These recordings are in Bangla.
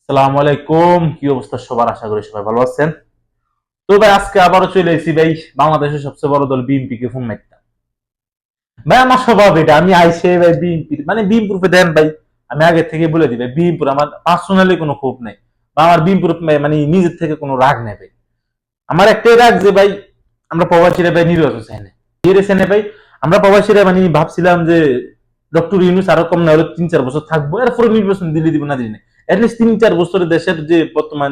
সালাম আলাইকুম, কি অবস্থা সবার? আশা করি সবাই ভালো আছেন। তো ভাই আজকে আবারও চলে এসেছি ভাই, বাংলাদেশের সবচেয়ে বড় দল বিএনপি কে ফোন মারতাম। ভাই আমার স্বভাব এটা, আমি আইসে ভাই বিএনপি মানে বিএনপুর দেন ভাই। আমি আগে থেকে বলে দিই ভাই, বিএনপুর আমার পার্সোনালি কোনো ক্ষোভ নেই, বা আমার বিএনপুর মানে নিজের থেকে কোনো রাগ নেই ভাই। আমার একটাই রাগ যে ভাই আমরা প্রবাসীরা ভাই নির্বাচন চাই না, ভাই। আমরা প্রবাসীরা মানে ভাবছিলাম যে ডক্টর ইউনূস আরো কম না হলে ৩-৪ বছর থাকবো, এরপরে নির্বাচন দিলে দিব না দিলে না। অ্যাটলিস্ট ৩-৪ বছরে দেশের যে বর্তমান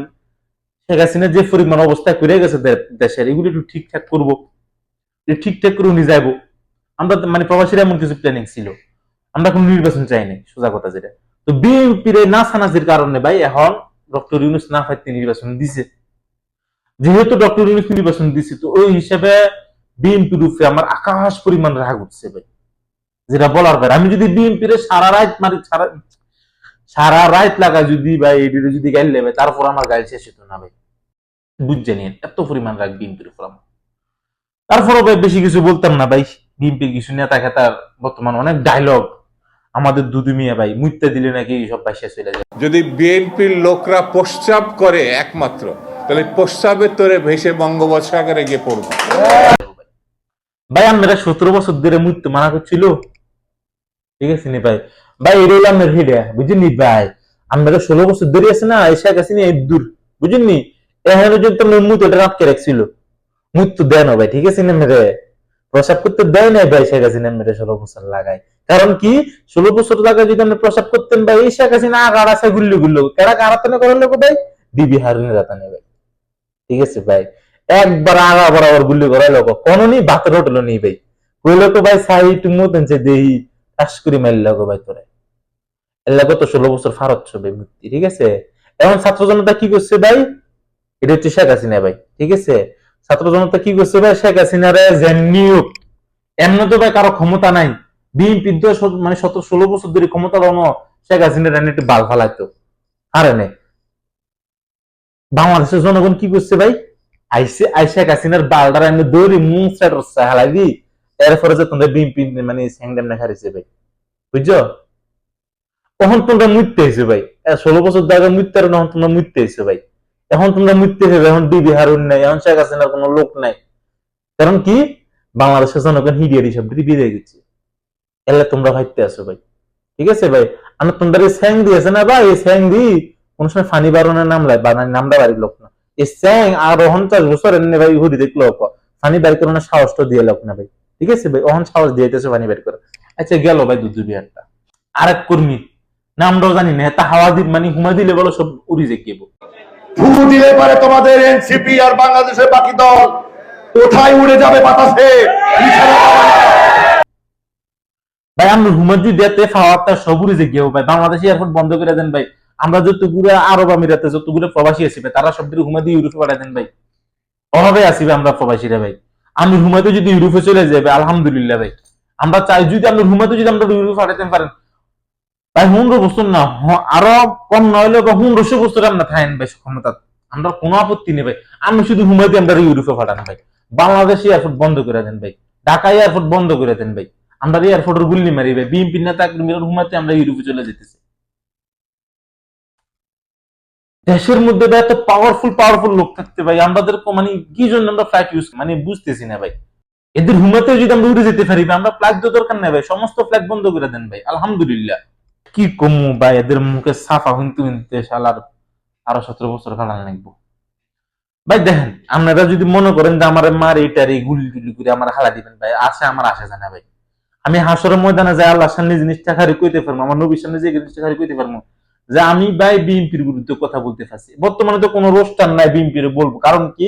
শেখ হাসিনা যে পরিমাণ অবস্থা করে গেছে দেশের, এগুলো একটু ঠিকঠাক করবো, ঠিকঠাক করে নিয়ে যাবো। আমরা মানে প্রবাসীরা এমন কিছু প্ল্যানিং ছিল, আমরা কোনো নির্বাচন চাই নাই, সোজা কথা যেটা। তো বিএনপির নাচানাচির কারণে ভাই এখন ডক্টর ইউনূস না ফাইতে নির্বাচন দিছে। যেহেতু ডক্টর ইউনূস নির্বাচন দিছে, তো ওই হিসাবে বিএনপির উপরে আমার আকাশ পরিমাণ রাগ উঠছে ভাই, যেটা বলার ভাই। আমি যদি বিএনপির সারা রাত মানে সারা রাত লাগা যদি ভাই এডিটে যদি গাইল নেবে, তারপর আমার গাইল শেষ হতো না ভাই। বুঝছে নিন এত পরিমাণ রাগ বিএনপির উপর আমার। তারপরও ভাই বেশি কিছু বলতাম না ভাই। বিএনপির কিছু নেতা খেতার বর্তমান অনেক ডায়লগ, আমাদের দুদু মিয়া ভাই মুইতে দিলে নাকি সব ভাই শেষ হয়ে যায়। যদি বিএনপির লোকরা প্রস্রাব করে একমাত্র, তাহলে প্রস্রাবের তোরে ভেসে বঙ্গোপসাগরে গিয়ে পড়বে। ভাই আমরা 17 বছর ধরে মৃত্যু মানা করছিল, ঠিক আছে নি ভাই। ভাই এর আমার হিডে বুঝিনি ভাই, আমরা 16 বছর ধরে আছে না এসে গেছি নি দূর, বুঝিনি। এখন পর্যন্ত মৃত্যুটা আটকে রাখছিল, মৃত্যু দেয় না ভাই, ঠিক আছে না মেরে। প্রসাব করতে দেয় নাই ভাই শেখ হাসিনা মেরে 16 বছর লাগায়। কারণ কি 16 বছর লাগায় যদি আমরা প্রসাব করতেন ভাই, এই শেখ হাসিনা আগার আছে গুল্লি গুল্লো কেরা কারাতানে করার লোক ভাই, বিবি হারুন রাতানে ভাই, ঠিক আছে ভাই। একবার আগা বরাবর গুল্লি করার লোক কোনো নি বাতের হোটেল নেই ভাই। ওই লোক ভাই সাইট মতন যে দেহি টাস করে মাইল লোক ভাই তোরে এর তো 16 বছর ফারত ছবে মুক্তি, ঠিক আছে। এখন ছাত্র জনতা কি করছে ভাই, এটা হচ্ছে শেখ হাসিনা ভাই, ঠিক আছে। ছাত্র জনতা কি করছে ভাই, শেখ হাসিনারে নিয়োগ। এমন তো ভাই কারো ক্ষমতা নাই, বিএনপি মানে 16 বছর ধরে ক্ষমতা দাও শেখ হাসিনার একটু বাল ফালাইতো আরে নেই। বাংলাদেশের জনগণ কি করছে ভাই, আইসে শেখ হাসিনার বালটার এমনি দৌড়ি মুখ সাইড হালাই দি, এরপরে যে তোমরা বিএনপি মানে স্যাংডাম না হারিয়েছে ভাই, বুঝছো। তখন তোমরা মৃত্যু হয়েছে ভাই, 16 বছর ধরে মৃত্যুর তখন তোমরা মৃত্যু হয়েছে ভাই। এখন তোমরা মৃত্যু হবে, এখন ডিবি হারুন নাই, এখন শেখ হাসিনার কোনো লোক নাই। কারণ কি বাংলাদেশের জনগণ হিডিয়ার হিসাব দিয়ে দিচ্ছে, এলে তোমরা ভাইতে আসো ভাই, ঠিক আছে ভাই। আমি তোমরা এই স্যাং দিয়েছে না ভাই, এই স্যাং দি কোন সময় ফানি বারণের নাম লাই বানাই নামটা বাড়ির লোক না। এই স্যাং আর 50 বছর এনে ভাই হুদি দেখলো ফানি বাড়ি করে সাহসটা দিয়ে লোক না ভাই, ঠিক আছে ভাই। অহন সাহস দিয়েছে ফানি বাড়ি করে। আচ্ছা গেল ভাই দুধ বিহারটা, আরেক কর্মী নামটাও জানি না, তা হাওয়া দিন মানে হুমা দিলে বলো সব উড়ি যেকিব। ফু দিলে পারে তোমাদের এনসিপি আর বাংলাদেশের বাকি দল কোথায় উড়ে যাবে বাতাসে। ভাই আমরা হুমাজু দিতে ফাওয়ারটা সব উড়ে যেকিব ভাই। বাংলাদেশ এয়ারপোর্ট বন্ধ করে দেন ভাই। আমরা যতগুলো আরব আমিরাতে যতগুলো প্রবাসী আছি ভাই, তারা সব দিকে হুমা দিয়ে ইউরোপে পাঠাই দেন ভাই। অভাবে আসিবে আমরা প্রবাসীরা ভাই। আমি হুমাতে যদি ইউরোপে চলে যাবে আলহামদুলিল্লাহ ভাই। আমরা চাই যদি আমরা হুমাতে যদি আমরা ইউরোপে পাঠাতে পারেন ভাই, 15 বছর না আরো কম নইলে বা 1500 বছর আমরা থাকেন ভাই ক্ষমতা, আমরা কোনো আপত্তি নেই ভাই। আমি শুধু হুমাতে আমরা ইউরোপে পাঠান ভাই। বাংলাদেশ এয়ারপোর্ট বন্ধ করে দেন ভাই, ঢাকা এয়ারপোর্ট বন্ধ করে দেন ভাই। আমরা এয়ারপোর্টের গুল্লি মারি ভাই, বিএনপি নেতা হুমাতে আমরা ইউরোপে চলে যেতেছি। দেশের মধ্যে এত পাওয়ারফুল লোক থাকতে ভাই, আমাদের মানে কি জন্য আমরা ফ্লাইট ইউজ মানে বুঝতেছি না ভাই। এদের হুমাতে যদি আমরা উড়ে যেতে পারি, আমরা ফ্লাইট তো দরকার নেই ভাই, সমস্ত ফ্লাইট বন্ধ করে দেন ভাই আলহামদুলিল্লাহ। কি কমু ভাই, এদের মুখে সাফা হিনতে শালার আরো 17 বছর কাটান লাগবো ভাই। দেখেন আপনারা যদি মনে করেন যে আমার মার এইটার এই গুলি গুলি করে আমার হালা দিবেন ভাই, আসে আমার আসে জানা ভাই। আমি হাসরের ময়দানে যাই আল্লাহর সামনে জিনিসটা খারি কইতে পারবো, আমার নবীর সামনে যে জিনিসটা খারি কইতে পারবো যে আমি ভাই বিএনপির বিরুদ্ধে কথা বলতে পারছি। বর্তমানে তো কোনো রোস্টার নাই বিএনপির বলবো, কারণ কি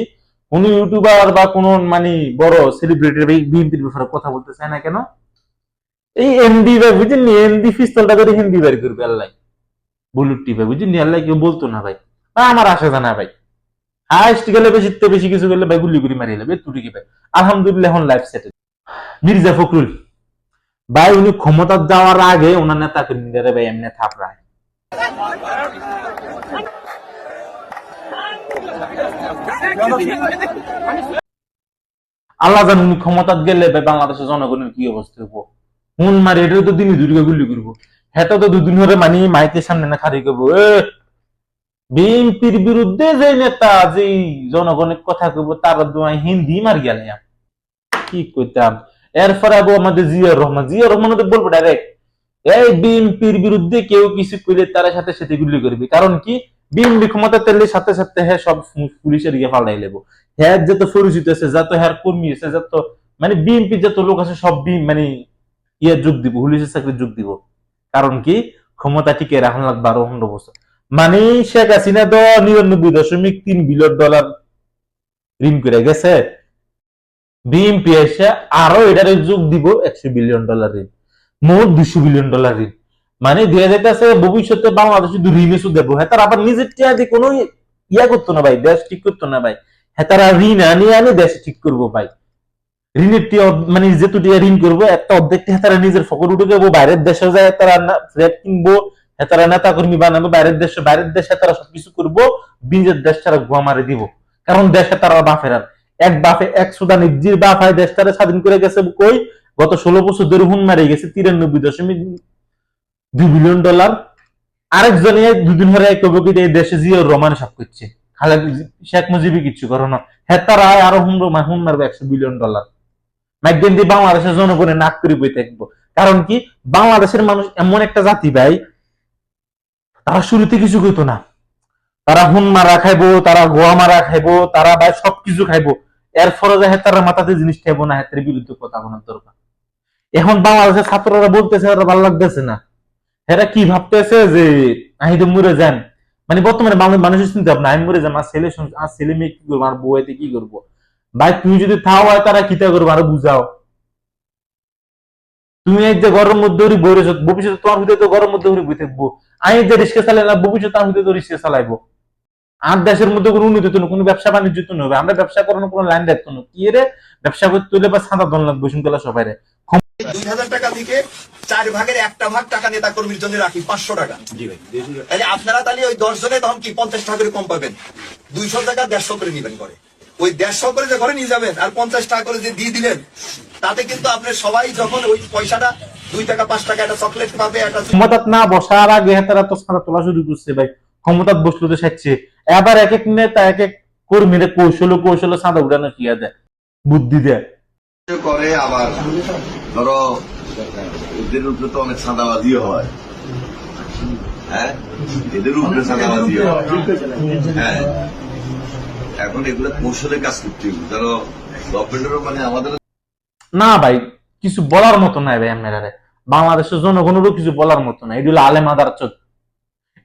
কোন ইউটিউবার বা কোন মানে বড় সেলিব্রিটি বিএনপির ব্যাপারে কথা বলতে চায় না কেন, এই এমডি ভাই বুঝেননি, এমডি পিস্তলটা করে হিন্দি বের করবে আল্লাহ, বুলুট্টি ভাই বুঝেননি, আল্লাহ কেউ বলতো না ভাই। আমার আসে জানা ভাই, হাইস্ট গেলে বেশি কিছু গেলে ভাই গুলি গুলি মারিয়ে নেবে তুটি কি ভাই। আলহামদুলিল্লাহ এখন লাইফ সেটেল। মির্জা ফখরুল ভাই উনি ক্ষমতা যাওয়ার আগে ওনার নেতা কর্মীদের ভাই এমনি থাপড়ায়। আল্লাহ জান উনি ক্ষমতা গেলে ভাই বাংলাদেশের জনগণের কি অবস্থা হবো। মন মারি এটা তো দিনই দুর্গা গুলি করবো, হেটা তো দুদিন ধরে মানে মাইকের সামনে না খারি করবো, বিএনপির বিরুদ্ধে যে নেতা যে জনগণের কথা কইব তার দোয়াই হিন্দি মার গেলে কি কইতাম। এরপরে আবু আমাদের জিয়া রহমান তো বলবো ডাইরেক্ট, এই বিএনপির বিরুদ্ধে কেউ কিছু কইলে তার সাথে সাথে গুলি করবি। কারণ কি, বিএনপি ক্ষমতা তেলে সাথে সাথে হ্যাঁ সব পুলিশের গিয়ে পাল্টাই লেবো। হ্যাঁ যত পরিচিত আছে, যত হ্যার কর্মী আছে, যত মানে বিএনপি যত লোক আছে সব মানে ইয়ে যোগ দিব, পুলিশের চাকরি যোগ দিব। কারণ কি, ক্ষমতা টিকে রাখা লাগবে আরো 15 বছর। মানে শেখ হাসিনা তো 99.3 বিলিয়ন ডলার ঋণ করে গেছে, বিএনপি এসে আরো এটারে যোগ দিব 100 বিলিয়ন ডলার ঋণ, মোট 200 বিলিয়ন ডলার ঋণ। মানে দেয়া যাইতেছে ভবিষ্যতে বাংলাদেশ শুধু ঋণে শুধু দেবো। হ্যাঁ তারা আবার নিজের টিয়া দিয়ে কোনো ইয়া করতো না ভাই, দেশ ঠিক করতো না ভাই। হ্যাঁ তারা ঋণ আনি দেশ ঠিক করবো ভাই। ঋণের টিয়া মানে যেহেতু টিয়া ঋণ করবো, একটা অর্ধেক টিয়া তারা নিজের ফকর উঠে যাবো, বাইরের দেশে যায় তারা ফ্ল্যাট কিনবো, তারা নেতা কর্মী বানাবো, বাইরের দেশে তারা সবকিছু করবো, নিজের দেশ তারা গোয়া মারে দিব। কারণ দেশে তারা বাফের আর এক বাপে এক সুদানি যে বাপ হয় দেশটারে স্বাধীন করে গেছে কই, গত 16 বছর ধরে হুন মারে গেছে 93.2 বিলিয়ন ডলার। আরেকজনে দুদিন ধরে কবে কি এই দেশে জিয়া রহমান সব করছে, খালেদ শেখ মুজিবই কিচ্ছু করো না। হ্যাঁ তারা আরো হুন মারবে 100 বিলিয়ন ডলার। ম্যাকডেন দিয়ে বাংলাদেশের জনগণের নাক করে বই থাকবো। কারণ কি, বাংলাদেশের মানুষ এমন একটা জাতি ভাই, তারা শুরুতে কিছু কইতো না, তারা হুন মারা খাইবো, তারা গোয়া মারা খাইবো, তারা ভাই সবকিছু খাইবো। এর ফলে তারা মাথাতে জিনিস খাইবো না, হাতের বিরুদ্ধে কথা বলার দরকার। এখন বাংলাদেশের ছাত্ররা বলতেছে ওরা ভালো লাগতেছে না, এরা কি ভাবতেছে যে আমি তো মরে যান। মানে বর্তমানে মানুষের চিন্তা ভাবনা, আমি মরে যান, আর ছেলে মেয়ে কি করবো, আর বউ এতে কি করবো। ভাই তুমি যদি থাও হয় তারা কিতা করবো আরো বুঝাও। তুমি এই যে ঘরের মধ্যে বই রেছো, ভবিষ্যতে তোমার ভিতরে তো ঘরের মধ্যে বই থাকবো। আমি যে রিক্সা চালাই না, ভবিষ্যতে আমি তো রিক্সা চালাইবো। আর দেশের মধ্যে কোনো উন্নতি তো না, কোনো ব্যবসা বাণিজ্য তো নবে, আমরা ব্যবসা করানোর কোনো লাইন রাখতো না। কি রে ব্যবসা করতে হলে বা সাদা দন লাগবে শুনতে সবাই রে। 2000 টাকা থেকে 4 ভাগের 1টা ভাগ টাকা নেতা কর্মীর জন্য রাখি 500 টাকা। তাহলে আপনারা তাহলে ওই 10 জনে তখন কি 50 টাকা করে কম পাবেন, 200 টাকা 150 করে নিবেন করে। ওই 150 করে যে ঘরে নিয়ে যাবেন আর 50 টাকা করে যে দিয়ে দিলেন, তাতে কিন্তু আপনি সবাই যখন ওই পয়সাটা 2 টাকা 5 টাকা একটা চকলেট পাবে, একটা ক্ষমতা না বসার আগে তারা তো সাদা তোলা শুরু করছে ভাই, ক্ষমতা বসলো তো সাজছে। এবার এক এক নেতা এক এক কর্মীরা কৌশলে সাদা উড়ানো শিয়া দেয়, বুদ্ধি দেয়। করে আবার ধরো এদের উপরে তো অনেক চাঁদাবাজিও হয়। হ্যাঁ এদের উপরে চাঁদাবাজিও হয়। হ্যাঁ এখন এগুলো কৌশলে কাজ করতে হবে, ধরো গভর্নমেন্টেরও মানে আমাদের না ভাই কিছু বলার মতো নাই ভাই। আপনারা বাংলাদেশের জনগণেরও কিছু বলার মতো না, এটি হলো আলেম আদার চোখ,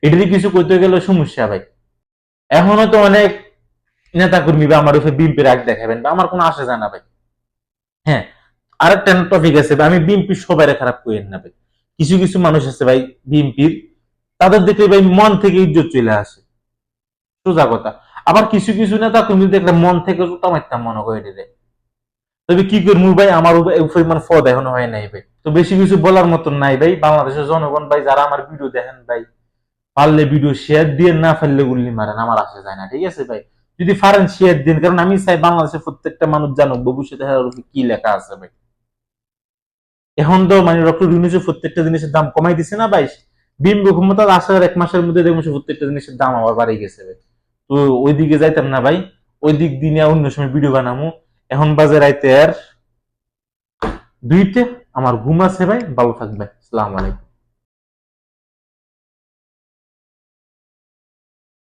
এটির কিছু করতে গেলে সমস্যা ভাই। এখনো তো অনেক নেতা কর্মী বা আমার উপরে বিএনপি রাগ দেখাবেন, আমার কোনো আসে যায় না ভাই। হ্যাঁ আরেকটা টপিক আছে ভাই, আমি বিএনপির সবাই খারাপ করেন না ভাই। কিছু কিছু মানুষ আছে ভাই বিএনপির, তাদের দেখলে ভাই মন থেকে ইজ্জত চলে আসে, সোজা কথা। আবার কিছু কিছু নেতা কর্মী দেখলে মন থেকে জুতা মারতাম মনে করে দেয়। তবে কি করবো ভাই, আমার পরিমাণ ফদ এখনো হয় নাই ভাই। তো বেশি কিছু বলার মতন নাই ভাই। বাংলাদেশের জনগণ ভাই যারা আমার ভিডিও দেখেন ভাই, পারলে ভিডিও শেয়ার দিয়ে, না পারলে গুল্লি মারেন, আমার আসে যায় না, ঠিক আছে ভাই। যদি পারেন শেয়ার দিন, কারণ আমি চাই বাংলাদেশের প্রত্যেকটা মানুষ জানুক ভবিষ্যতে কি লেখা আছে ভাই। এখন তো মানে ডক্টর ইউনূস প্রত্যেকটা জিনিসের দাম কমাই দিছে না ভাই, বিএনপি ক্ষমতা আসার 1 মাসের মধ্যে দেখুন প্রত্যেকটা জিনিসের দাম আবার বাড়ে গেছে ভাই। তো ওই দিকে যাইতাম না ভাই, ওই দিক দিনে অন্য সময় ভিডিও বানামু। এখন বাজে রাইতে আর 2টা, আমার ঘুম আছে ভাই। ভালো থাকবে, আসসালামু আলাইকুম।